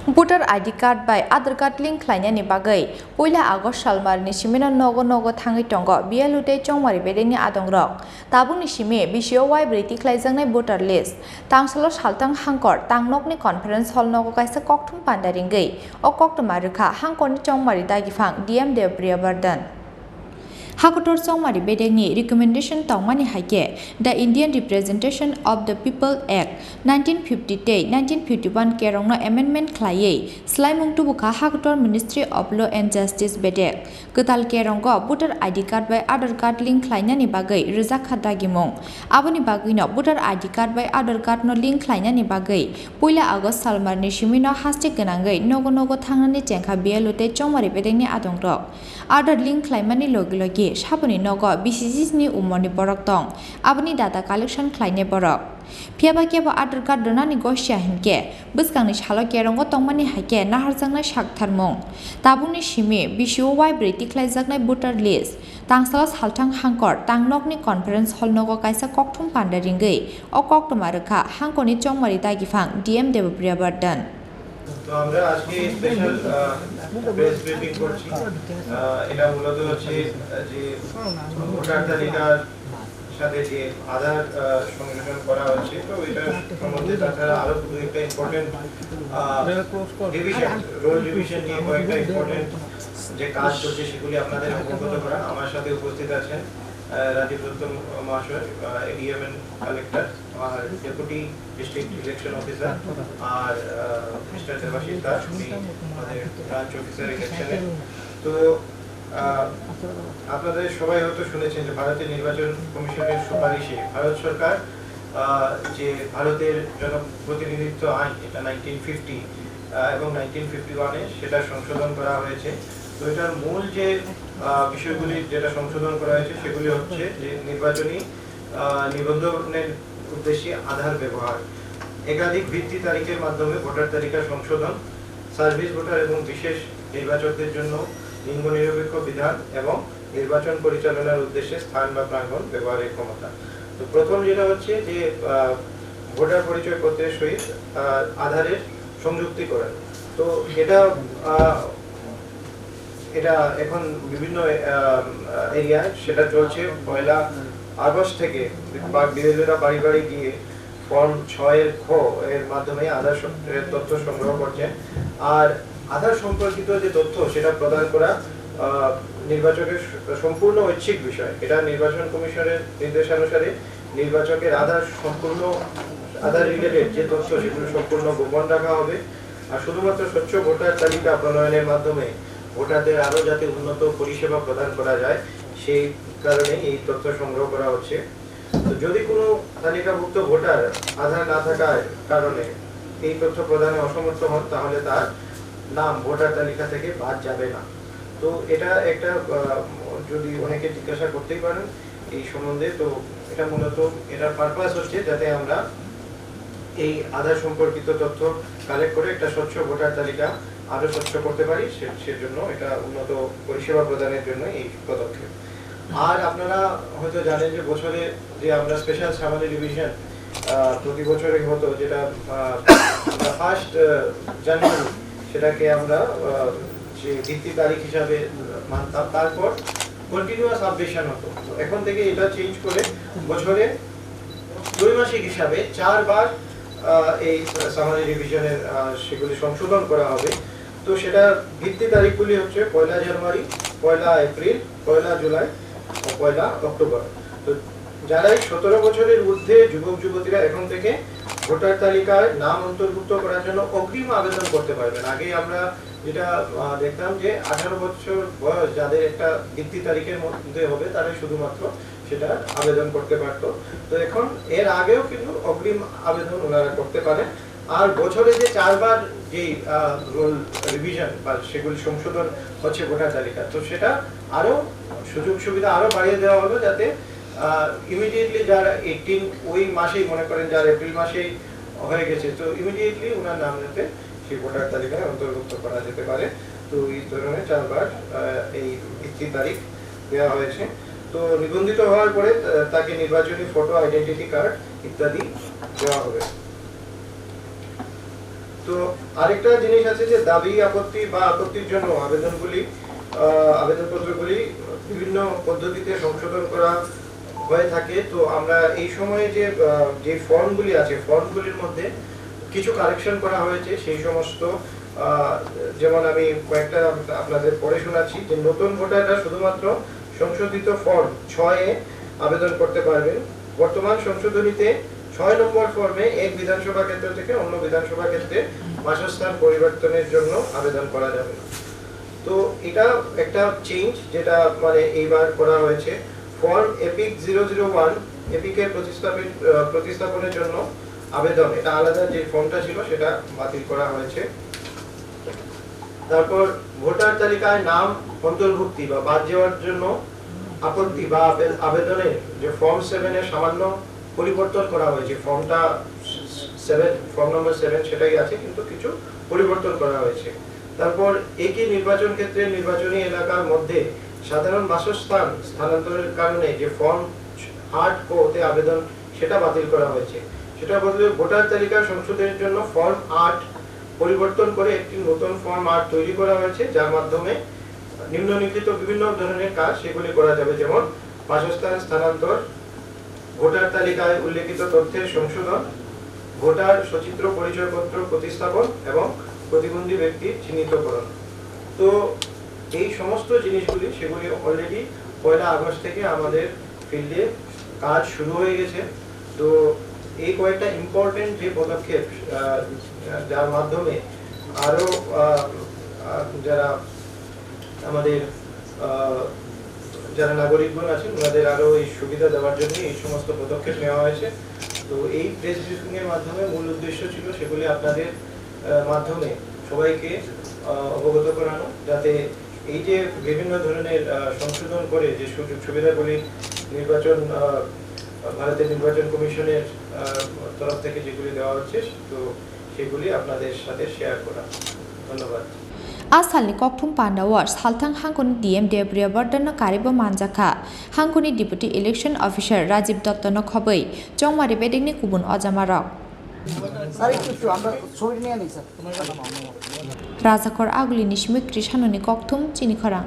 Voter ID card by Aadhaar card link Khlainani bagwi poila August salmarni simina Nogo thangi tongo BLO te chongmari bedeni adongrok tabungni simi BCO briti khlaijangnai voter list tangsalo saltang hangkor tangnokni conference hall Nogo kaisa kokthum pandaringei o koktoma rukha hangkorni chongmari dagifang DM Debriyabardan Hakotor Songmari Bedeni recommendation Tongmani Hake, the Indian Representation of the People Act 1950-1951 Kerongno Amendment Klaye, Slimung Tubuka Hakotor Ministry of Law and Justice Bedek, Kutal Kerongo, voter ID card by Aadhaar card link Khlainani Bagai, Rizakha Dagimong, Abani Baguino, voter ID card by Aadhaar card no link Khlainani Bagai, Puila August Salmar Nishimino Hastik Ganangai, Nogo Thangnani Chengkha BLO te Chongmari Bedeni Adongrok, Aadhaar link Khlaimani Logi. Sabuni Nogo BCC ni umoni borok tong aboni data collection khlaine borok phiaba kebo Aadhaar card donani gosya hinke buskangni salo kerongo tongmani haike naharjangnai saktharmung tabungni simi BCO briti khlaijaknai voter list tangsala salthang hangkor tangnokni conference hall Nogo kaisa kokthum pandaringei o koktoma rukha hangkoni chongmari dagifang DM Debriyabardan তো আমরা আজকে special press briefing করছি এটা মূলত হচ্ছে যে voter তালিকার সাথে যে আধার সংযোজন করা হচ্ছে তো এটা সম্বন্ধে তাছাড়া আরো দুটো একটা ইম্পর্টেন্ট রোল ডিভিশন নিয়ে কয়েকটা ইম্পর্টেন্ট যে কাজ চলছে সেগুলি আপনাদের অবগত করা আমার সাথে উপস্থিত আছেন রাজীব দত্ত মহাশয় এডিএমএন কালেক্টর আর ডেপুটি ডিস্ট্রিক্ট ইলেকশন অফিসার আর মিস্টার দেবাশিস দাস আমাদের ব্রাঞ্চ অফিসার ইলেকশনের তো আপনাদের সবাই হয়তো শুনেছেন যে ভারতের নির্বাচন কমিশনের সুপারিশে ভারত সরকার যে ভারতের জনপ্রতিনিধিত্ব আইন এটা 1950 এবং 1951 এ সেটা সংশোধন করা হয়েছে তো এটার মূল যে বিষয়গুলি যেটা সংশোধন করা হয়েছে সেগুলি হচ্ছে যে নির্বাচনী নিবন্ধনের উদ্দেশ্যে আধার ব্যবহার একাধিক ভিত্তি তারিখের মাধ্যমে ভোটার তালিকা সংশোধন সার্ভিস ভোটার এবং বিশেষ নির্বাচকদের জন্য লিঙ্গ নিরপেক্ষ বিধান এবং নির্বাচন পরিচালনার উদ্দেশ্যে স্থান বা প্রাঙ্গণ ব্যবহারের ক্ষমতা তো প্রথম যেটা হচ্ছে যে ভোটার পরিচয় পত্রের সহিত আধারের সংযুক্তিকরণ তো এটা এখন বিভিন্ন এরিয়ায় সেটা চলছে 1 আগস্ট থেকে বিএলওরা বাড়ি বাড়ি গিয়ে ফর্ম 6 খ এর মাধ্যমে আধার তথ্য সংগ্রহ করছেন আর আধার সম্পর্কিত যে তথ্য সেটা প্রদান করা নির্বাচকের সম্পূর্ণ ঐচ্ছিক বিষয় এটা নির্বাচন কমিশনের নির্দেশানুসারে নির্বাচকের আধার রিলেটেড যে তথ্য সেগুলো সম্পূর্ণ গোপন রাখা হবে আর শুধুমাত্র স্বচ্ছ ভোটার তালিকা প্রণয়নের মাধ্যমে ভোটারদের আরো যাতে উন্নত পরিষেবা প্রদান করা যায় সেই কারণে এই তথ্য সংগ্রহ করা হচ্ছে তো যদি কোনো তালিকাভুক্ত ভোটার আধার না থাকার কারণে এই তথ্য প্রদানে অসমর্থ হন তাহলে তার নাম ভোটার তালিকা থেকে বাদ যাবে না তো এটা একটা যদি অনেকে জিজ্ঞাসা করতেই পারেন এই সম্বন্ধে তো এটা মূলত এটার পারপাস হচ্ছে যাতে আমরা এই আধার সম্পর্কিত তথ্য কালেক্ট করে একটা স্বচ্ছ ভোটার তালিকা আরো স্বচ্ছ করতে পারি সেজন্য এটা উন্নত পরিষেবা প্রদানের জন্য এই পদক্ষেপ আর আপনারা হয়তো জানেন যে বছরে যে আমরা স্পেশাল সামাজিক রিভিশন প্রতি বছরে হতো যেটা ফার্স্ট জানুয়ারি সেটাকে আমরা যে ভিত্তি তারিখ হিসাবে মানতাম তারপর কন্টিনিউয়াস আপডেশন হতো এখন থেকে এটা চেঞ্জ করে বছরে দ্বৈমাসিক হিসাবে 4 বার এই সামাজিক রিভিশনের সেগুলি সংশোধন করা হবে তো সেটা ভিত্তি তারিখগুলি হচ্ছে 1 জানুয়ারি 1 এপ্রিল 1 জুলাই ও 1 অক্টোবর তো যারা 17 বছরের ঊর্ধ্বে যুবক যুবতীরা এখন থেকে ভোটার তালিকায় নাম অন্তর্ভুক্ত করার জন্য অগ্রিম আবেদন করতে পারবেন আগে আমরা যেটা দেখতাম যে 18 বছর বয়স যাদের একটা ভিত্তি তারিখের মধ্যে হবে তারা শুধুমাত্র সেটা আবেদন করতে পারত তো এখন এর আগেও কিন্তু অগ্রিম আবেদন ওনারা করতে পারেন আর বছরে যে 4 বার যে রোল রিভিশন বা সেগুলি সংশোধন হচ্ছে ভোটার তালিকা তো সেটা আরো সুযোগ সুবিধা আরো বাড়িয়ে দেওয়া হলো যাতে ইমিডিয়েটলি যারা 18 ওই মাসেই মনে করেন যারা এপ্রিল মাসেই হয়ে গেছে তো ইমিডিয়েটলি ওনার নাম যাতে সেই ভোটার তালিকায় অন্তর্ভুক্ত করা যেতে পারে তো এই ধরনের 4 বার এই ভিত্তি তারিখ দেওয়া হয়েছে তো নিবন্ধিত হওয়ার পরে তাকে নির্বাচনী ফটো আইডেন্টিটি কার্ড ইত্যাদি দেওয়া হবে তো আরেকটা জিনিস আছে যে দাবি আপত্তি বা আপত্তির জন্য আবেদনপত্রগুলি বিভিন্ন পদ্ধতিতে সংশোধন করা হয়ে থাকে। তো আমরা এই সময়ে যে ফর্মগুলি আছে ফর্মগুলির মধ্যে কিছু কারেকশন করা হয়েছে। সেই সমস্ত যেমন আমি কয়েকটা আপনাদের পড়ে শোনাচ্ছি যে নতুন ভোটাররা শুধুমাত্র সংশোধিত ফর্ম 6 আবেদন করতে পারবেন। বর্তমান সংশোধনীতে 6 নম্বর ফর্মে এক বিধানসভা ক্ষেত্র থেকে অন্য বিধানসভা ক্ষেত্রে বাসস্থান পরিবর্তনের জন্য আবেদন করা যাবে না। তো এটা একটা চেঞ্জ যেটা মানে এইবার করা হয়েছে। ফর্ম এপিক 001 এপিকের প্রতিস্থাপনের জন্য আবেদন, এটা আলাদা যে ফর্মটা ছিল সেটা বাতিল করা হয়েছে। তারপর ভোটার তালিকায় নাম অন্তর্ভুক্তি বা বাদ যাওয়ার জন্য আপত্তি বা আবেদনের যে ফর্ম 7 এর সামান্য পরিবর্তন করা হয়েছে। ফর্ম নম্বর 7 সেটাই আছে, কিন্তু কিছু পরিবর্তন করা হয়েছে। তারপর একই নির্বাচন ক্ষেত্রে নির্বাচনী এলাকার মধ্যে সাধারণ বাসস্থান স্থানান্তরের কারণে যে ফর্ম 8 তে আবেদন সেটা বাতিল করা হয়েছে। সেটা বদলে ভোটার তালিকা সংশোধনের জন্য ফর্ম 8 পরিবর্তন করে একটি নতুন ফর্ম 8 তৈরি করা হয়েছে, যার মাধ্যমে নিম্নলিখিত বিভিন্ন ধরনের কাজ সেগুলি করা যাবে, যেমন বাসস্থান স্থানান্তর, ভোটার তালিকায় উল্লেখিত তথ্যের সংশোধন, ভোটার সচিত্র পরিচয়পত্র প্রতিস্থাপন এবং প্রতিবন্ধী ব্যক্তির চিহ্নিতকরণ। তো এই সমস্ত জিনিসগুলি সেগুলি অলরেডি 1 আগস্ট থেকে আমাদের ফিল্ডে কাজ শুরু হয়ে গেছে। তো এই কয়েকটা ইম্পর্টেন্ট যে পদক্ষেপ যার মাধ্যমে আরো যারা আমাদের যারা নাগরিকগণ আছেন ওনাদের আরো এই সুবিধা দেওয়ার জন্য এই সমস্ত পদক্ষেপ নেওয়া হয়েছে। তো এই প্রেস ব্রিফিং এর মাধ্যমে মূল উদ্দেশ্য ছিল সেগুলি আপনাদের মাধ্যমে সবাইকে অবগত করানো, যাতে এই যে বিভিন্ন ধরনের সংশোধন করে যে সুযোগ সুবিধাগুলি ভারতের নির্বাচন কমিশনের তরফ থেকে যেগুলি দেওয়া হচ্ছে, তো সেগুলি আপনাদের সাথে শেয়ার করা। ধন্যবাদ। आसालनि कक्थुम पान्डावार सालथां हांखोनि डीएम देब्रिया बर्धन कारिबो मानजाखा हांखोनि डिप्यूटी इलेक्शन अफिसार राजीव दत्तन खबै चौमारी बेदिंनि गुबुन अजामारक राजाखर आगुलिनि सिमिक्रि साननि कक्थुम चिनि खरां।